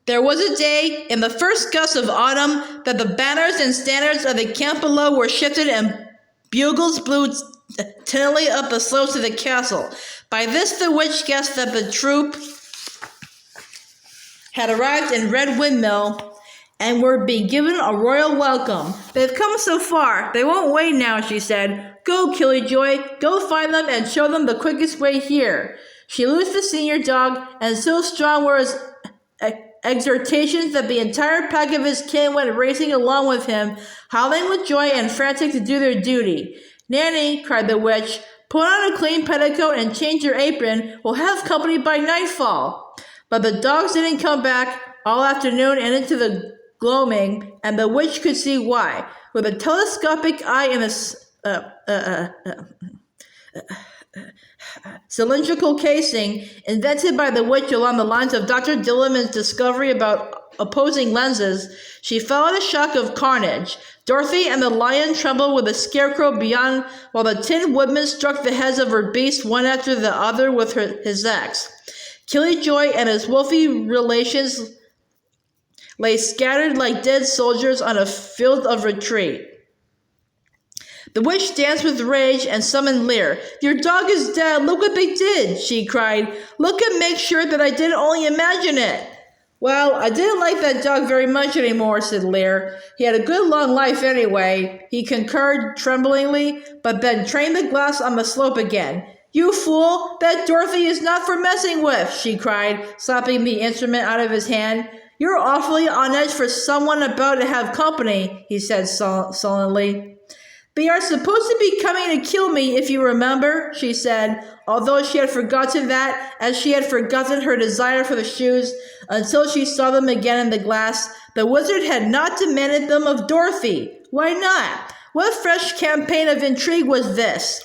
There was a day, in the first gust of autumn, that the banners and standards of the camp below were shifted and bugles blew tinnily up the slopes of the castle. By this the witch guessed that the troop had arrived in Red Windmill and were being given a royal welcome. They've come so far, they won't wait now, she said. Go, Killjoy, go find them and show them the quickest way here. She loosed the senior dog, and so strong were his exhortations that the entire pack of his kin went racing along with him, howling with joy and frantic to do their duty. Nanny, cried the witch, put on a clean petticoat and change your apron. We'll have company by nightfall. But the dogs didn't come back all afternoon and into the gloaming, and the witch could see why. With a telescopic eye and a cylindrical casing invented by the witch along the lines of Dr. Dillamond's discovery about opposing lenses, she fell at a shock of carnage. Dorothy and the lion trembled with the scarecrow beyond, while the Tin Woodman struck the heads of her beasts one after the other with his axe. Killjoy and his wolfy relations lay scattered like dead soldiers on a field of retreat. The witch danced with rage and summoned Lear. Your dog is dead. Look what they did, she cried. Look and make sure that I didn't only imagine it. Well, I didn't like that dog very much anymore, said Lear. He had a good long life anyway, he concurred tremblingly, but then trained the glass on the slope again. You fool! That Dorothy is not for messing with, she cried, slapping the instrument out of his hand. You're awfully on edge for someone about to have company, he said sullenly. They are supposed to be coming to kill me, if you remember, she said, although she had forgotten that, as she had forgotten her desire for the shoes, until she saw them again in the glass. The wizard had not demanded them of Dorothy. Why not? What fresh campaign of intrigue was this?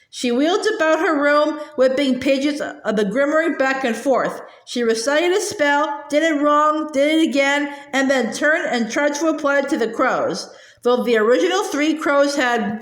She wheeled about her room, whipping pages of the grimoire back and forth. She recited a spell, did it wrong, did it again, and then turned and tried to apply it to the crows. Though the original 3 crows had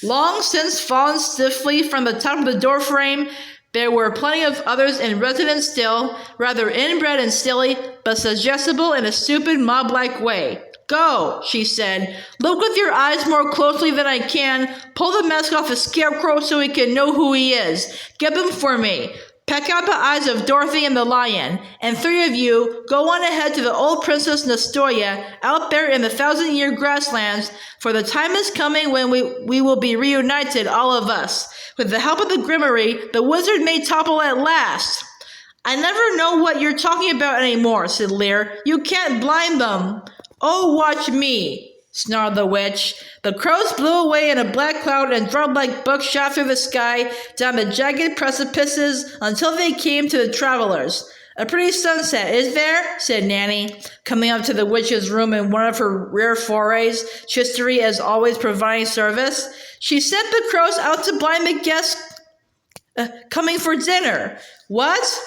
long since fallen stiffly from the top of the doorframe, there were plenty of others in residence still, rather inbred and silly, but suggestible in a stupid mob-like way. Go, she said. Look with your eyes more closely than I can. Pull the mask off the scarecrow so we can know who he is. Get them for me. Peck out the eyes of Dorothy and the lion, and 3 of you go on ahead to the old Princess Nastoya out there in the 1,000-year grasslands, for the time is coming when we will be reunited, all of us. With the help of the grimoire, the wizard may topple at last. I never know what you're talking about anymore, said Lear. You can't blind them. Oh, watch me, snarled the witch. The crows blew away in a black cloud and drummed like books shot through the sky down the jagged precipices until they came to the travelers. A pretty sunset, is there? Said Nanny, coming up to the witch's room in one of her rare forays, Chistery as always providing service. She sent the crows out to blind the guests coming for dinner. What?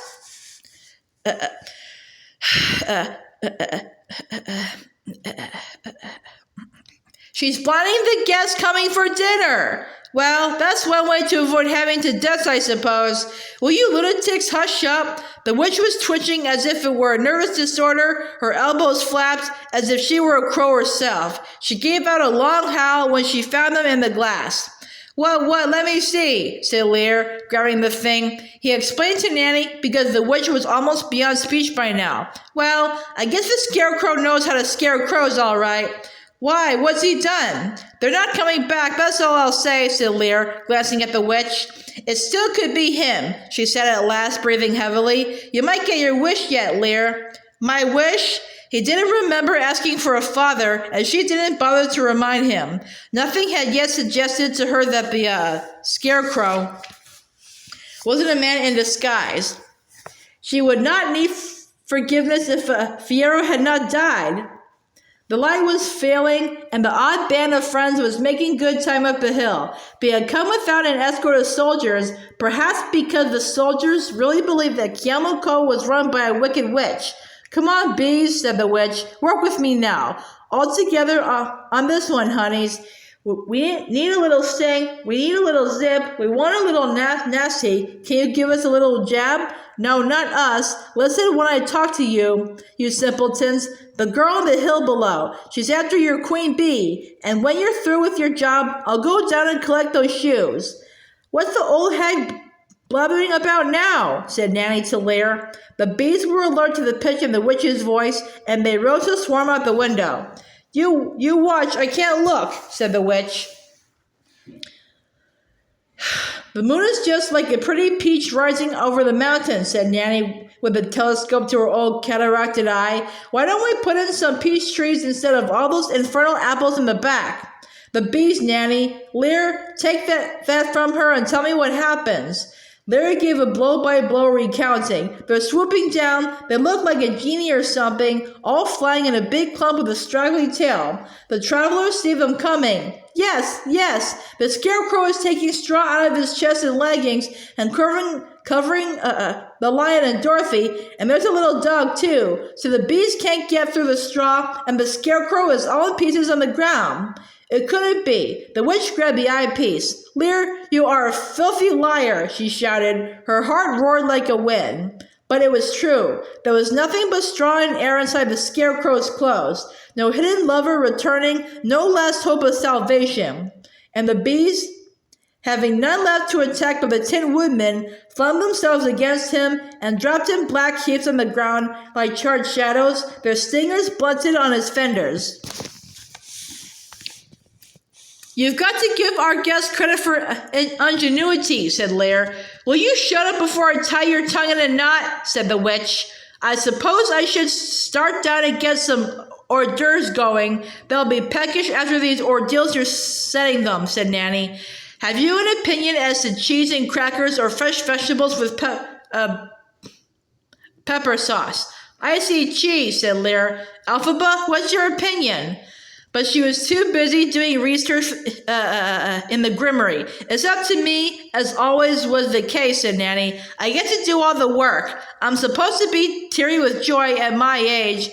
She's blinding the guests coming for dinner. Well, that's one way to avoid having to death, I suppose. Will you lunatics hush up? The witch was twitching as if it were a nervous disorder. Her elbows flapped as if she were a crow herself. She gave out a long howl when she found them in the glass. What, let me see, said Lear, grabbing the thing. He explained to Nanny because the witch was almost beyond speech by now. Well, I guess the scarecrow knows how to scare crows all right. Why, what's he done? They're not coming back, that's all I'll say, said Lear, glancing at the witch. It still could be him, she said at last, breathing heavily. You might get your wish yet, Lear. My wish? He didn't remember asking for a father, and she didn't bother to remind him. Nothing had yet suggested to her that the scarecrow wasn't a man in disguise. She would not need forgiveness if Fierro had not died. The light was failing, and the odd band of friends was making good time up the hill. They had come without an escort of soldiers, perhaps because the soldiers really believed that Kiamoko was run by a wicked witch. Come on, bees, said the witch. Work with me now. All together on this one, honeys. We need a little sting. We need a little zip. We want a little nasty. Can you give us a little jab? No, not us. Listen when I talk to you, you simpletons. The girl on the hill below. She's after your queen bee. And when you're through with your job, I'll go down and collect those shoes. What's the old hag blabbering about now? Said Nanny to Lear. The bees were alert to the pitch of the witch's voice, and they rose to swarm out the window. You watch, I can't look, said the witch. The moon is just like a pretty peach rising over the mountain, said Nanny with a telescope to her old cataracted eye. Why don't we put in some peach trees instead of all those infernal apples in the back? The bees, Nanny. Lear, take that from her and tell me what happens. Larry gave a blow-by-blow recounting. They're swooping down. They look like a genie or something, all flying in a big clump with a straggly tail. The travelers see them coming. Yes. The scarecrow is taking straw out of his chest and leggings and covering the lion and Dorothy, and there's a little dog too. So the bees can't get through the straw, and the scarecrow is all in pieces on the ground. It couldn't be. The witch grabbed the eyepiece. Lear, you are a filthy liar, she shouted. Her heart roared like a wind. But it was true. There was nothing but straw and air inside the scarecrow's clothes. No hidden lover returning, no last hope of salvation. And the bees, having none left to attack but the Tin Woodman, flung themselves against him and dropped in black heaps on the ground like charred shadows, their stingers blunted on his fenders. You've got to give our guest credit for ingenuity, said Lear. Will you shut up before I tie your tongue in a knot? Said the witch. I suppose I should start down and get some hors d'oeuvres going. They'll be peckish after these ordeals you're setting them, said Nanny. Have you an opinion as to cheese and crackers or fresh vegetables with pepper sauce? I see cheese, said Lear. Elphaba, what's your opinion? But she was too busy doing research in the grimory. It's up to me, as always was the case, said Nanny. I get to do all the work. I'm supposed to be teary with joy at my age.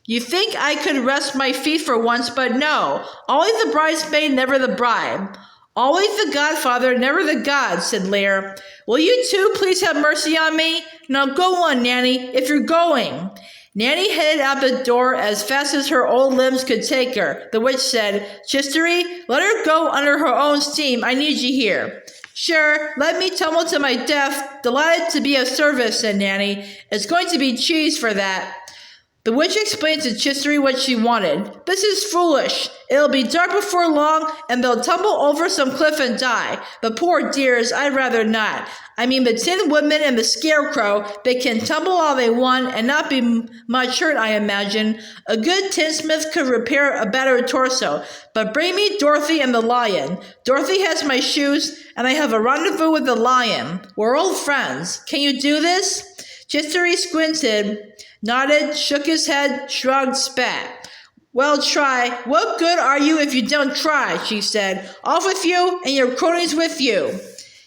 You think I could rest my feet for once, but no. Always the bridesmaid, never the bride. Always the godfather, never the god, said Lear. Will you two please have mercy on me? Now go on, Nanny, if you're going. Nanny headed out the door as fast as her old limbs could take her. The witch said, Chistery, let her go under her own steam. I need you here. Sure, let me tumble to my death. Delighted to be of service, said Nanny. It's going to be cheese for that. The witch explained to Chistery what she wanted. This is foolish. It'll be dark before long, and they'll tumble over some cliff and die. The poor dears, I'd rather not. I mean, the Tin Woodman and the Scarecrow, they can tumble all they want and not be much hurt, I imagine. A good tinsmith could repair a battered torso. But bring me Dorothy and the lion. Dorothy has my shoes, and I have a rendezvous with the lion. We're old friends. Can you do this? Chistery squinted, nodded, shook his head, shrugged, spat. Well, try. What good are you if you don't try, she said. Off with you, and your cronies with you.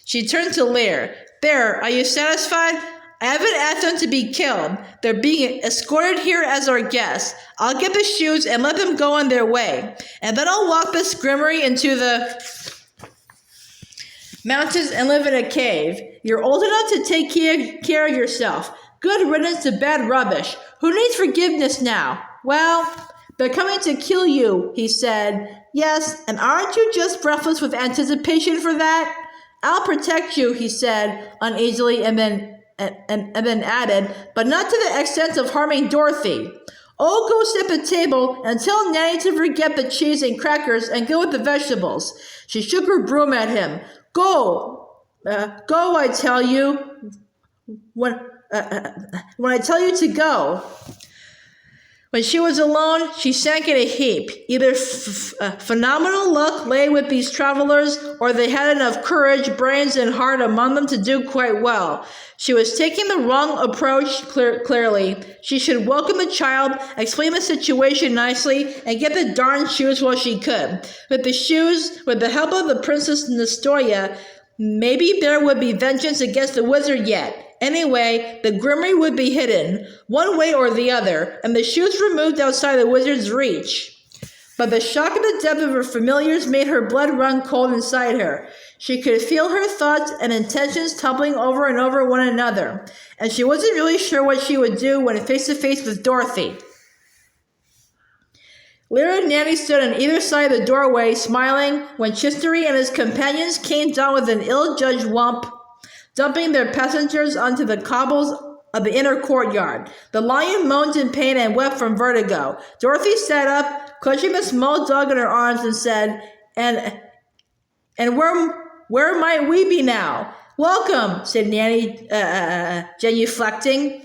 She turned to Lear. There, are you satisfied? I haven't asked them to be killed. They're being escorted here as our guests. I'll get the shoes and let them go on their way. And then I'll walk this grimory into the mountains and live in a cave. You're old enough to take care of yourself. Good riddance to bad rubbish. Who needs forgiveness now? Well, they're coming to kill you, he said. Yes, and aren't you just breathless with anticipation for that? I'll protect you, he said uneasily, and then added, but not to the extent of harming Dorothy. Oh, go sit at the table and tell Nanny to forget the cheese and crackers and go with the vegetables. She shook her broom at him. Go, I tell you. When I tell you to go. When she was alone, she sank in a heap. Either phenomenal luck lay with these travelers, or they had enough courage, brains, and heart among them to do quite well. She was taking the wrong approach, clearly. She should welcome the child, explain the situation nicely, and get the darn shoes while she could. With the shoes, with the help of the Princess Nestoria, maybe there would be vengeance against the wizard yet. Anyway, the grimory would be hidden, one way or the other, and the shoes removed outside the wizard's reach. But the shock of the death of her familiars made her blood run cold inside her. She could feel her thoughts and intentions tumbling over and over one another, and she wasn't really sure what she would do when face to face with Dorothy. Lyra and Nanny stood on either side of the doorway, smiling, when Chistery and his companions came down with an ill-judged whomp, dumping their passengers onto the cobbles of the inner courtyard. The lion moaned in pain and wept from vertigo. Dorothy sat up, clutching the small dog in her arms, and said, And where might we be now? Welcome, said Nanny, genuflecting.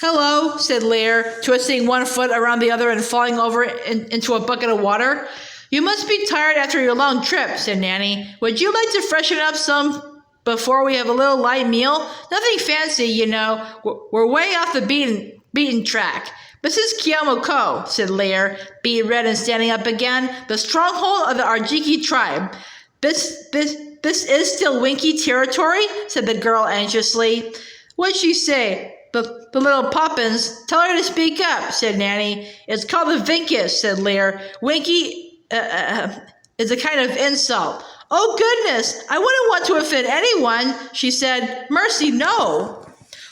Hello, said Lear, twisting one foot around the other and falling over into a bucket of water. You must be tired after your long trip, said Nanny. Would you like to freshen up some before we have a little light meal? Nothing fancy, you know. We're way off the beaten track. Mrs. Kiyomoko, said Lear, being red and standing up again, the stronghold of the Arjiki tribe. This is still Winky territory, said the girl anxiously. What'd she say? The little Poppins, tell her to speak up, said Nanny. It's called the Vinkus, said Lear. Winky is a kind of insult. Oh, goodness, I wouldn't want to offend anyone, she said. Mercy, no.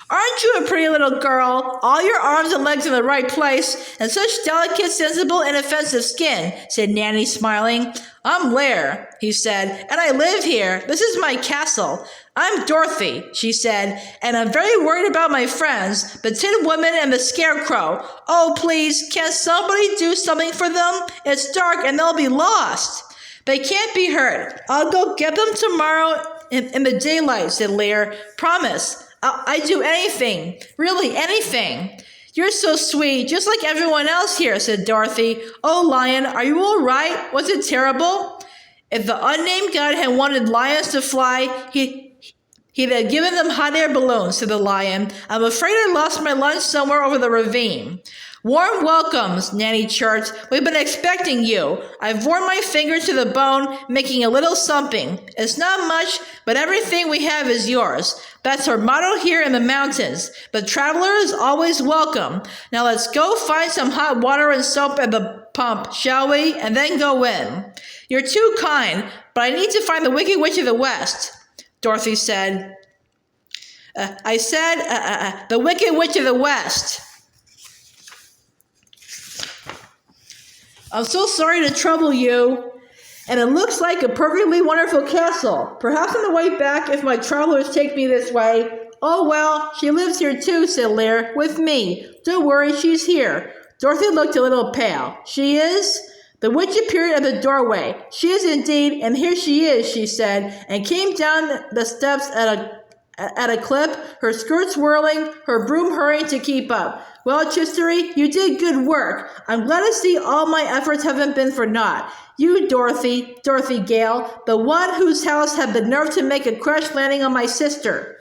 Aren't you a pretty little girl? All your arms and legs in the right place, and such delicate, sensible, inoffensive skin, said Nanny, smiling. I'm Lair, he said, and I live here. This is my castle. I'm Dorothy, she said, and I'm very worried about my friends, the Tin Woman and the Scarecrow. Oh, please, can't somebody do something for them? It's dark and they'll be lost. They can't be hurt. I'll go get them tomorrow in the daylight, said Lear. Promise. I'd do anything. Really, anything. You're so sweet, just like everyone else here, said Dorothy. Oh, Lion, are you all right? Was it terrible? If the unnamed god had wanted lions to fly, he'd have given them hot air balloons, said the lion. I'm afraid I lost my lunch somewhere over the ravine. Warm welcomes, Nanny chirped. We've been expecting you. I've worn my finger to the bone, making a little something. It's not much, but everything we have is yours. That's our motto here in the mountains. The traveler is always welcome. Now let's go find some hot water and soap at the pump, shall we? And then go in. You're too kind, but I need to find the Wicked Witch of the West, Dorothy said. The Wicked Witch of the West. I'm so sorry to trouble you. And it looks like a perfectly wonderful castle. Perhaps on the way back if my travelers take me this way. Oh, well, she lives here too, said Lear, with me. Don't worry, she's here. Dorothy looked a little pale. She is? The witch appeared at the doorway. She is indeed, and here she is, she said, and came down the steps at a clip, her skirts whirling, her broom hurrying to keep up. Well, Chistery, you did good work. I'm glad to see all my efforts haven't been for naught. You, Dorothy Gale, the one whose house had the nerve to make a crash landing on my sister.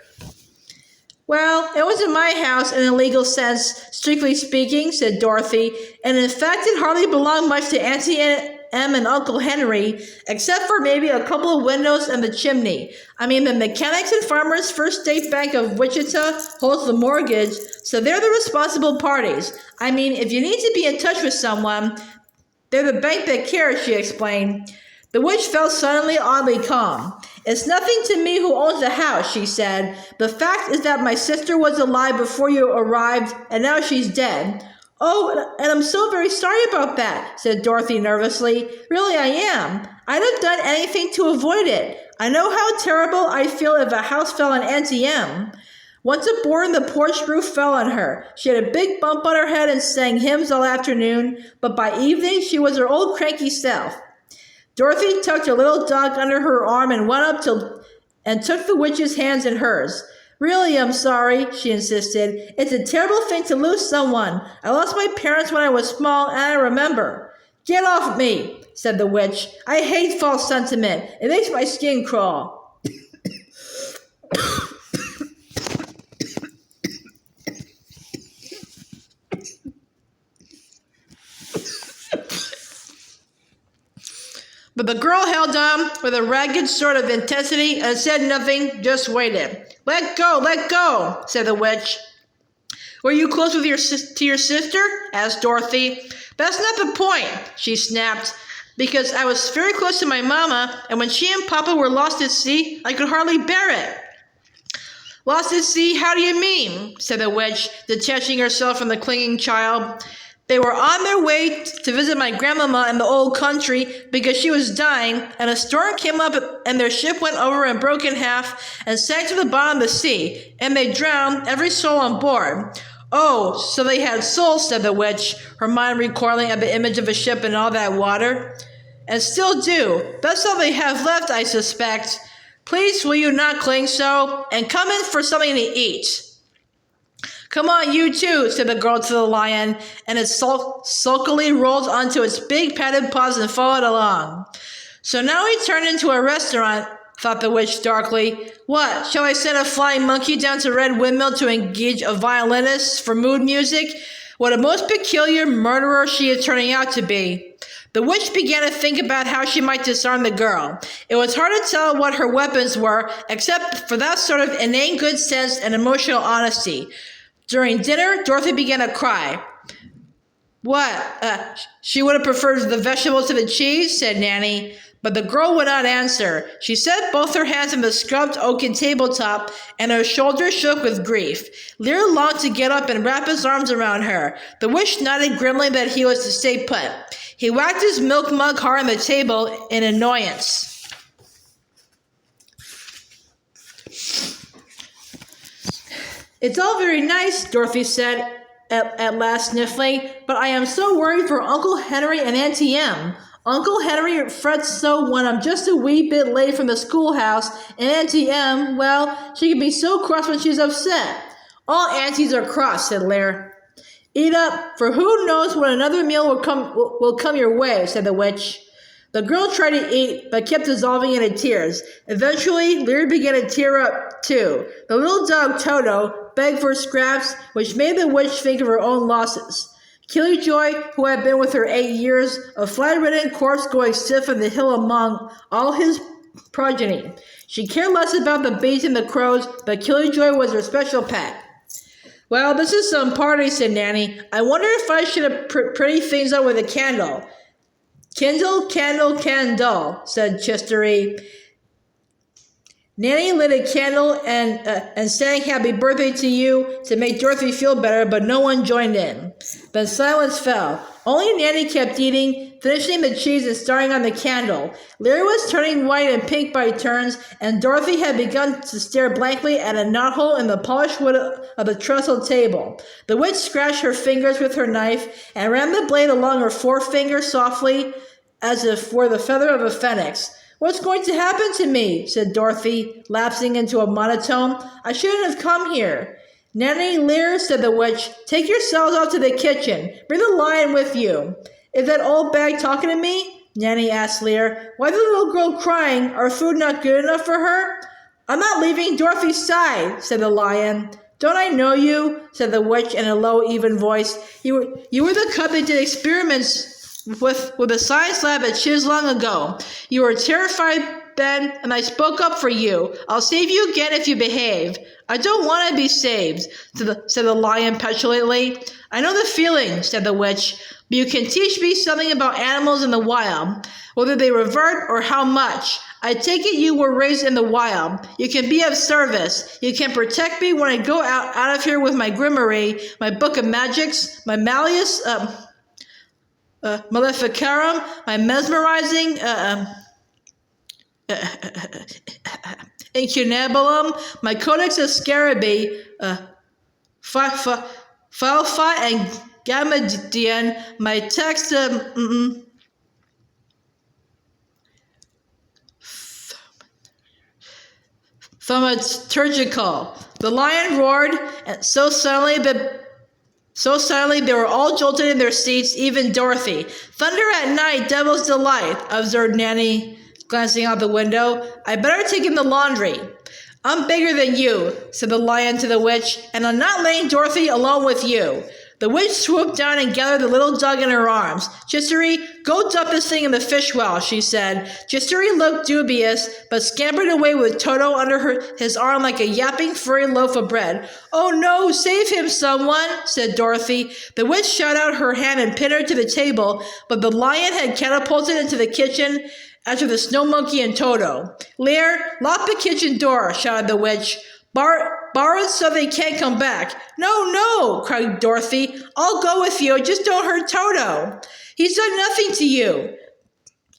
Well, it wasn't my house in a legal sense, strictly speaking, said Dorothy, and in fact it hardly belonged much to Auntie Em and Uncle Henry, except for maybe a couple of windows and the chimney. I mean, the Mechanics and Farmers First State Bank of Wichita holds the mortgage, so they're the responsible parties. I mean, if you need to be in touch with someone, they're the bank that cares, she explained. The witch felt suddenly oddly calm. It's nothing to me who owns the house, she said. The fact is that my sister was alive before you arrived, and now she's dead. Oh, and I'm so very sorry about that, said Dorothy nervously. Really, I am. I'd have done anything to avoid it. I know how terrible I'd feel if a house fell on Auntie Em. Once aboard, the porch roof fell on her. She had a big bump on her head and sang hymns all afternoon, but by evening she was her old cranky self. Dorothy tucked her little dog under her arm and went up and took the witch's hands in hers. Really, I'm sorry, she insisted. It's a terrible thing to lose someone. I lost my parents when I was small, and I remember. Get off me, said the witch. I hate false sentiment. It makes my skin crawl. But the girl held on with a ragged sort of intensity and said nothing, just waited. Let go, said the witch. Were you close with to your sister? Asked Dorothy. That's not the point, she snapped. Because I was very close to my mama, and when she and Papa were lost at sea, I could hardly bear it. Lost at sea? How do you mean? Said the witch, detaching herself from the clinging child. They were on their way to visit my grandmama in the old country because she was dying, and a storm came up and their ship went over and broke in half and sank to the bottom of the sea, and they drowned every soul on board. Oh, so they had souls, said the witch, her mind recoiling at the image of a ship in all that water. And still do. That's all they have left, I suspect. Please, will you not cling so? And come in for something to eat. Come on, you too, said the girl to the lion, and it sulkily rolled onto its big padded paws and followed along. So now we turned into a restaurant, thought the witch darkly. What, shall I send a flying monkey down to Red Windmill to engage a violinist for mood music? What a most peculiar murderer she is turning out to be. The witch began to think about how she might disarm the girl. It was hard to tell what her weapons were, except for that sort of inane good sense and emotional honesty. During dinner, Dorothy began to cry. What? She would have preferred the vegetables to the cheese, said Nanny. But the girl would not answer. She set both her hands on the scrubbed oaken tabletop, and her shoulders shook with grief. Lear longed to get up and wrap his arms around her. The witch nodded grimly that he was to stay put. He whacked his milk mug hard on the table in annoyance. It's all very nice, Dorothy said, at last sniffling, but I am so worried for Uncle Henry and Auntie Em. Uncle Henry frets so when I'm just a wee bit late from the schoolhouse, and Auntie Em, well, she can be so cross when she's upset. All aunties are cross, said Lear. Eat up, for who knows when another meal will come your way, said the witch. The girl tried to eat, but kept dissolving into tears. Eventually, Lear began to tear up, too. The little dog, Toto, begged for scraps, which made the witch think of her own losses. Killjoy, who had been with her 8 years, a fly-ridden corpse going stiff on the hill among all his progeny. She cared less about the bees and the crows, but Killjoy was her special pet. Well, this is some party, said Nanny. I wonder if I should have pretty things up with a candle. Kindle, candle, candle, said Chistery. Nanny lit a candle and sang happy birthday to you to make Dorothy feel better, but no one joined in. Then silence fell. Only Nanny kept eating, finishing the cheese and starting on the candle. Larry was turning white and pink by turns, and Dorothy had begun to stare blankly at a knothole in the polished wood of the trestle table. The witch scratched her fingers with her knife and ran the blade along her forefinger softly, as if were the feather of a phoenix. What's going to happen to me? Said Dorothy, lapsing into a monotone. I shouldn't have come here. Nanny Lear, said the witch, take yourselves out to the kitchen. Bring the lion with you. Is that old bag talking to me? Nanny asked Lear. Why the little girl crying? Are food not good enough for her? I'm not leaving Dorothy's side, said the lion. Don't I know you? Said the witch in a low, even voice. You were the cub that did experiments with a science lab at Shiz long ago. You were terrified then, and I spoke up for you. I'll save you again if you behave. I don't want to be saved, said the lion petulantly. I know the feeling, said the witch, but you can teach me something about animals in the wild, whether they revert or how much. I take it you were raised in the wild. You can be of service. You can protect me when I go out of here with my grimoire, my book of magics, my Malleus, Maleficarum, my mesmerizing Incunabulum, my Codex of Scarabaei, Phalpha and Gamadian, my text Thaumaturgical. The lion roared, and so silently they were all jolted in their seats, even Dorothy. Thunder at night, devil's delight, observed Nanny, glancing out the window. I better take in the laundry. I'm bigger than you, said the lion to the witch, and I'm not laying Dorothy alone with you. The The witch swooped down and gathered the little dog in her arms. Chisery, go dump this thing in the fish well, she said. Chisery looked dubious, but scampered away with Toto under his arm like a yapping furry loaf of bread. Oh no, save him, someone, said Dorothy. The witch shot out her hand and pinned her to the table, but the lion had catapulted into the kitchen after the snow monkey and Toto. Lear, lock the kitchen door, shouted the witch. Bar it so they can't come back. No, cried Dorothy. I'll go with you. Just don't hurt Toto. He's done nothing to you.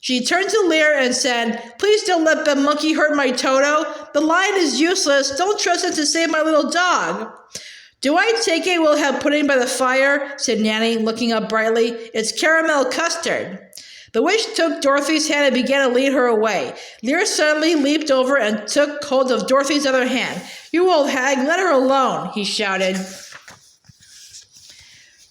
She turned to Lear and said, please don't let the monkey hurt my Toto. The lion is useless. Don't trust him to save my little dog. Do I take it we'll have pudding by the fire? Said Nanny, looking up brightly. It's caramel custard. The witch took Dorothy's hand and began to lead her away. Lear suddenly leaped over and took hold of Dorothy's other hand. You old hag, let her alone, he shouted.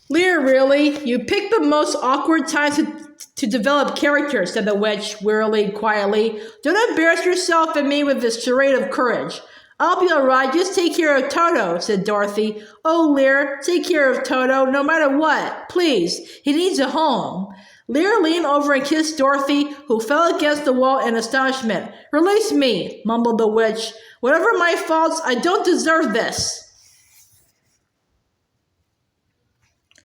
Lear, really? You picked the most awkward time to develop character, said the witch, wearily, quietly. Don't embarrass yourself and me with this charade of courage. I'll be all right. Just take care of Toto, said Dorothy. Oh, Lear, take care of Toto, no matter what. Please, he needs a home. Lear leaned over and kissed Dorothy, who fell against the wall in astonishment. Release me, mumbled the witch. Whatever my faults, I don't deserve this.